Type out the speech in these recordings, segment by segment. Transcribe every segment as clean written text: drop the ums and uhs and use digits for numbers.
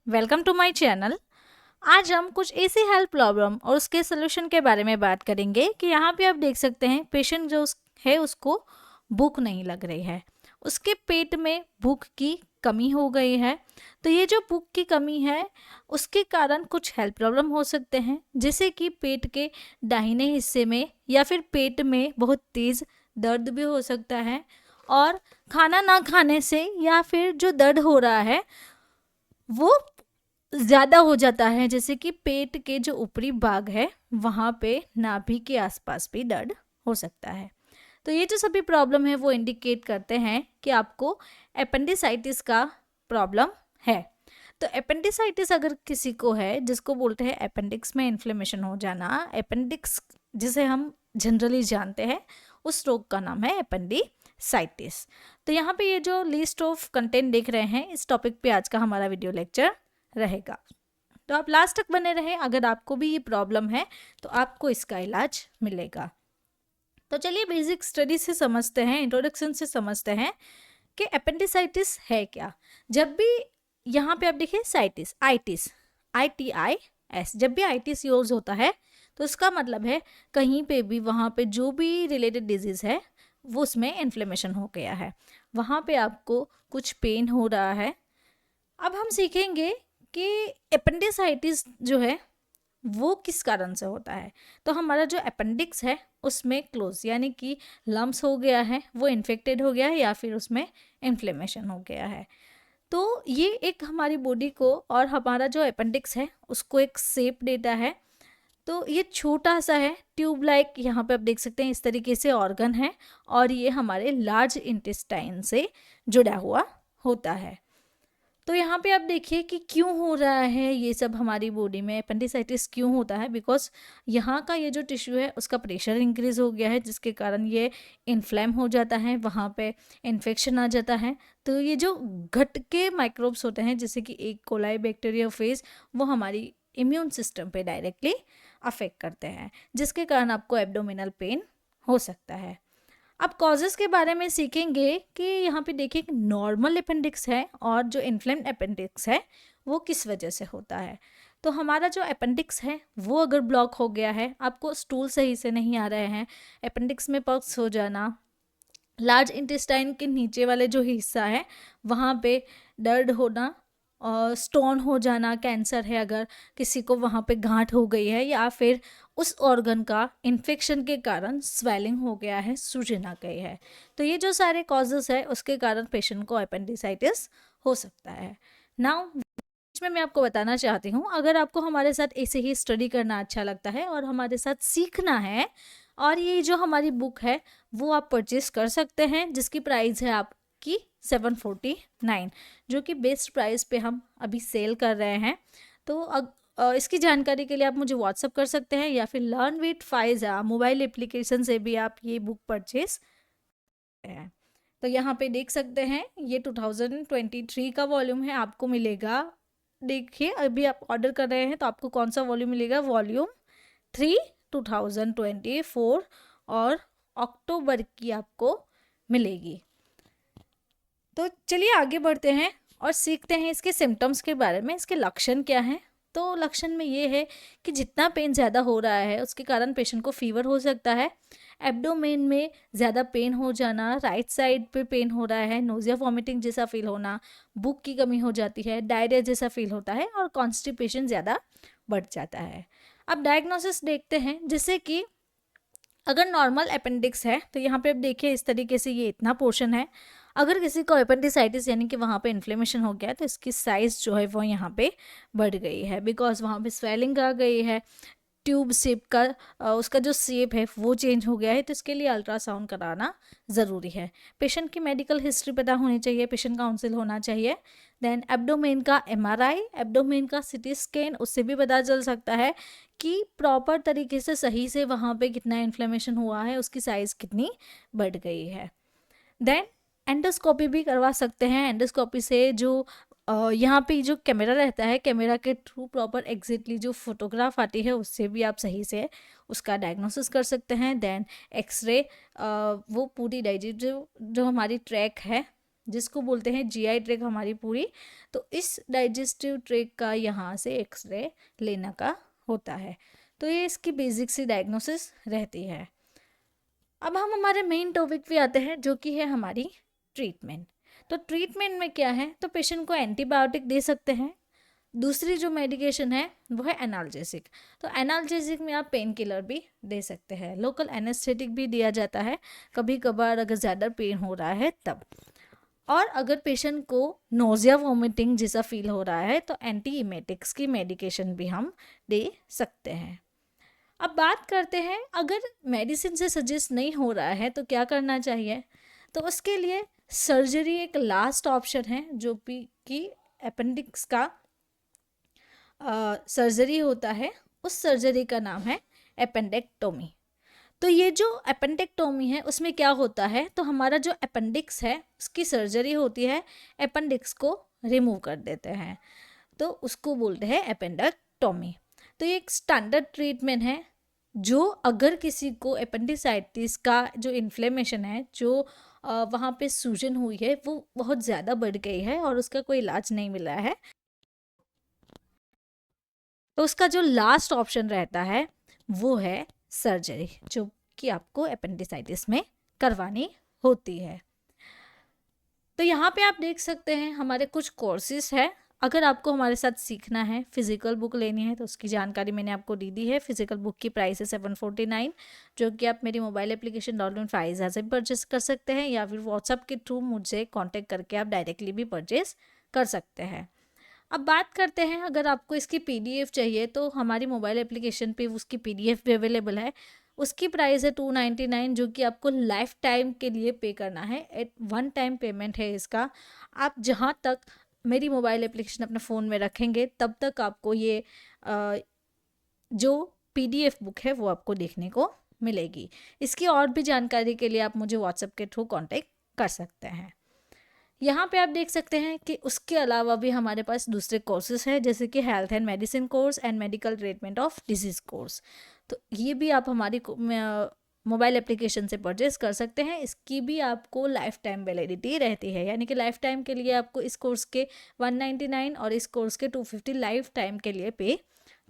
Welcome to my channel. आज हम कुछ ऐसी हेल्थ प्रॉब्लम और उसके सोल्यूशन के बारे में बात करेंगे कि यहाँ पे आप देख सकते हैं पेशेंट है उसको भूख नहीं लग रही है, उसके पेट में भूख की कमी हो गई है। तो ये जो भूख की कमी है उसके कारण कुछ हेल्थ प्रॉब्लम हो सकते हैं, जैसे कि पेट के दाहिने हिस्से में या फिर पेट में बहुत तेज़ दर्द भी हो सकता है, और खाना ना खाने से या फिर जो दर्द हो रहा है वो ज़्यादा हो जाता है, जैसे कि पेट के जो ऊपरी भाग है वहाँ पे नाभि के आसपास भी दर्द हो सकता है। तो ये जो सभी प्रॉब्लम है वो इंडिकेट करते हैं कि आपको एपेंडिसाइटिस का प्रॉब्लम है। तो एपेंडिसाइटिस अगर किसी को है, जिसको बोलते हैं अपेंडिक्स में इन्फ्लेमेशन हो जाना, अपेंडिक्स जिसे हम जनरली जानते हैं, उस रोग का नाम है एपेंडिसाइटिस। तो यहाँ पे ये जो लिस्ट ऑफ कंटेंट देख रहे हैं, इस टॉपिक पे आज का हमारा वीडियो लेक्चर रहेगा। तो आप लास्ट तक बने रहें। अगर आपको भी ये प्रॉब्लम है तो आपको इसका इलाज मिलेगा। तो चलिए बेसिक स्टडी से समझते हैं, इंट्रोडक्शन से समझते हैं कि एपेंडिसाइटिस है क्या। जब भी यहाँ पे आप देखिए साइटिस, आइटिस, ITIS, जब भी आइटिस यूज होता है तो उसका मतलब है कहीं पे भी वहाँ पे जो भी रिलेटेड डिजीज़ है वो उसमें इन्फ्लेमेशन हो गया है, वहाँ पे आपको कुछ पेन हो रहा है। अब हम सीखेंगे कि एपेंडिसाइटिस जो है वो किस कारण से होता है। तो हमारा जो अपेंडिक्स है उसमें क्लोज यानी कि लम्स हो गया है, वो इन्फेक्टेड हो गया है या फिर उसमें इन्फ्लेमेशन हो गया है। तो ये एक हमारी बॉडी को और हमारा जो अपेंडिक्स है उसको एक शेप देता है। तो ये छोटा सा है, ट्यूब लाइक, यहाँ पे आप देख सकते हैं इस तरीके से ऑर्गन है, और ये हमारे लार्ज इंटेस्टाइन से जुड़ा हुआ होता है। तो यहाँ पे आप देखिए कि क्यों हो रहा है ये सब हमारी बॉडी में, अपेंडिसाइटिस क्यों होता है। बिकॉज यहाँ का ये जो टिश्यू है उसका प्रेशर इंक्रीज हो गया है, जिसके कारण ये इन्फ्लेम हो जाता है, वहाँ पे इन्फेक्शन आ जाता है। तो ये जो घट के माइक्रोब्स होते हैं जैसे कि एक कोलाई, बैक्टीरिया, फेज, वो हमारी इम्यून सिस्टम पे डायरेक्टली अफेक्ट करते हैं, जिसके कारण आपको एब्डोमिनल पेन हो सकता है। अब कॉजेज़ के बारे में सीखेंगे कि यहाँ पे देखिए कि नॉर्मल अपेंडिक्स है और जो इन्फ्लेम्ड अपेंडिक्स है वो किस वजह से होता है। तो हमारा जो अपेंडिक्स है वो अगर ब्लॉक हो गया है, आपको स्टूल सही से नहीं आ रहे हैं, अपेंडिक्स में पक्स हो जाना, लार्ज इंटेस्टाइन के नीचे वाले जो हिस्सा है वहाँ पे दर्द होना, और स्टोन हो जाना, कैंसर है अगर किसी को वहाँ पे गांठ हो गई है, या फिर उस ऑर्गन का इन्फेक्शन के कारण स्वेलिंग हो गया है, सूजन आ गई है। तो ये जो सारे कॉजेस है उसके कारण पेशेंट को अपेंडिसाइटिस हो सकता है। नाउ बीच में मैं आपको बताना चाहती हूँ, अगर आपको हमारे साथ ऐसे ही स्टडी करना अच्छा लगता है और हमारे साथ सीखना है, और ये जो हमारी बुक है वो आप परचेज कर सकते हैं, जिसकी प्राइस है आपकी 749, जो कि बेस्ट प्राइस पे हम अभी सेल कर रहे हैं। तो इसकी जानकारी के लिए आप मुझे व्हाट्सअप कर सकते हैं, या फिर learn with Pfizer mobile application से भी आप ये बुक परचेज हैं। तो यहाँ पे देख सकते हैं ये 2023 का वॉल्यूम है, आपको मिलेगा, देखिए अभी आप ऑर्डर कर रहे हैं तो आपको कौन सा वॉल्यूम मिलेगा, वॉल्यूम 3 2024, और अक्टूबर की आपको मिलेगी। तो चलिए आगे बढ़ते हैं और सीखते हैं इसके सिम्टम्स के बारे में, इसके लक्षण क्या हैं। तो लक्षण में ये है कि जितना पेन ज़्यादा हो रहा है उसके कारण पेशेंट को फीवर हो सकता है, एब्डोमेन में ज़्यादा पेन हो जाना, राइट साइड पे पेन हो रहा है, नोजिया वॉमिटिंग जैसा फील होना, भूख की कमी हो जाती है, डायरिया जैसा फील होता है, और कॉन्स्टिपेशन ज़्यादा बढ़ जाता है। अब डायग्नोसिस देखते हैं, जैसे कि अगर नॉर्मल अपेंडिक्स है तो यहाँ पे आप देखिए इस तरीके से ये इतना पोर्शन है। अगर किसी को अपेंडिसाइटिस यानी कि वहाँ पे इन्फ्लेमेशन हो गया है तो इसकी साइज़ जो है वो यहाँ पे बढ़ गई है, बिकॉज वहाँ पे स्वेलिंग आ गई है, ट्यूब शेप का उसका जो शेप है वो चेंज हो गया है। तो इसके लिए अल्ट्रासाउंड कराना ज़रूरी है। पेशेंट की मेडिकल हिस्ट्री पता होनी चाहिए, पेशेंट काउंसिल होना चाहिए। देन एब्डोमेन का MRI, एब्डोमेन का CT स्कैन, उससे भी पता चल सकता है कि प्रॉपर तरीके से सही से वहाँ पे कितना इन्फ्लेमेशन हुआ है, उसकी साइज़ कितनी बढ़ गई है। देन एंडोस्कोपी भी करवा सकते हैं। एंडोस्कोपी से जो यहाँ पे जो कैमरा रहता है, कैमरा के थ्रू प्रॉपर एग्जैक्टली जो फोटोग्राफ आती है उससे भी आप सही से उसका डायग्नोसिस कर सकते हैं। देन एक्सरे, वो पूरी डाइजेस्ट जो हमारी ट्रैक है जिसको बोलते हैं जीआई ट्रैक हमारी पूरी, तो इस डाइजेस्टिव ट्रैक का यहाँ से एक्सरे लेने का होता है। तो ये इसकी बेसिक सी डायग्नोसिस रहती है। अब हम हमारे मेन टॉपिक पे आते हैं, जो कि है हमारी ट्रीटमेंट। तो ट्रीटमेंट में क्या है, तो पेशेंट को एंटीबायोटिक दे सकते हैं। दूसरी जो मेडिकेशन है वो है एनाल्जेसिक। तो एनाल्जेसिक में आप पेन किलर भी दे सकते हैं, लोकल एनेस्थेटिक भी दिया जाता है कभी कभार अगर ज़्यादा पेन हो रहा है तब। और अगर पेशेंट को नोज़िया वोमिटिंग जैसा फील हो रहा है तो एंटी इमेटिक्स की मेडिकेशन भी हम दे सकते हैं। अब बात करते हैं, अगर मेडिसिन से सजेस्ट नहीं हो रहा है तो क्या करना चाहिए। तो उसके लिए सर्जरी एक लास्ट ऑप्शन है, जो कि अपेंडिक्स का सर्जरी होता है। उस सर्जरी का नाम है एपेंडेक्टोमी। तो ये जो एपेंडेक्टोमी है उसमें क्या होता है, तो हमारा जो अपेंडिक्स है उसकी सर्जरी होती है, अपेंडिक्स को रिमूव कर देते हैं, तो उसको बोलते हैं एपेंडेक्टोमी। तो ये एक स्टैंडर्ड ट्रीटमेंट है, जो अगर किसी को अपेंडिसाइटिस का जो इन्फ्लेमेशन है, जो वहाँ पे सूजन हुई है वो बहुत ज़्यादा बढ़ गई है और उसका कोई इलाज नहीं मिला है, तो उसका जो लास्ट ऑप्शन रहता है वो है सर्जरी, जो कि आपको अपेंडिसाइटिस में करवानी होती है। तो यहाँ पे आप देख सकते हैं हमारे कुछ कोर्सेज है। अगर आपको हमारे साथ सीखना है, फिजिकल बुक लेनी है, तो उसकी जानकारी मैंने आपको दी है। फिजिकल बुक की प्राइस है 749, जो कि आप मेरी मोबाइल एप्लीकेशन डाउनलोड फाइज से परचेस कर सकते हैं, या फिर व्हाट्सअप के थ्रू मुझसे कांटेक्ट करके आप डायरेक्टली भी परचेस कर सकते हैं। अब बात करते हैं, अगर आपको इसकी पीडीएफ चाहिए तो हमारी मोबाइल एप्लीकेशन पे उसकी पीडीएफ भी अवेलेबल है। उसकी प्राइस है 299, जो कि आपको लाइफ टाइम के लिए पे करना है। एट वन टाइम पेमेंट है इसका। आप जहाँ तक मेरी मोबाइल एप्लीकेशन अपने फ़ोन में रखेंगे तब तक आपको ये जो पीडीएफ बुक है वो आपको देखने को मिलेगी। इसकी और भी जानकारी के लिए आप मुझे व्हाट्सएप के थ्रू कांटेक्ट कर सकते हैं। यहाँ पे आप देख सकते हैं कि उसके अलावा भी हमारे पास दूसरे कोर्सेज हैं, जैसे कि health and medicine course and medical treatment of disease course. तो ये भी आप हमारी मोबाइल एप्लीकेशन से परचेस कर सकते हैं। इसकी भी आपको लाइफ टाइम वैलिडिटी रहती है, यानी कि लाइफ टाइम के लिए आपको इस कोर्स के 199 और इस कोर्स के 250 लाइफ टाइम के लिए पे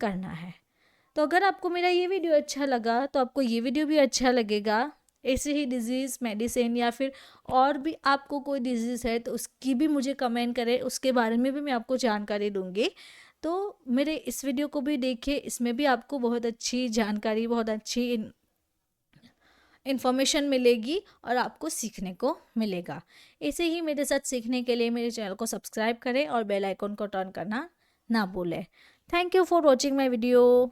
करना है। तो अगर आपको मेरा ये वीडियो अच्छा लगा तो आपको ये वीडियो भी अच्छा लगेगा। ऐसे ही डिजीज़ मेडिसिन या फिर और भी आपको कोई डिजीज़ है तो उसकी भी मुझे कमेंट करें, उसके बारे में भी मैं आपको जानकारी दूंगी। तो मेरे इस वीडियो को भी देखिए, इसमें भी आपको बहुत अच्छी जानकारी, बहुत अच्छी इन्फॉर्मेशन मिलेगी और आपको सीखने को मिलेगा। ऐसे ही मेरे साथ सीखने के लिए मेरे चैनल को सब्सक्राइब करें और बेल आइकन को टर्न करना ना भूलें। Thank you for watching my video.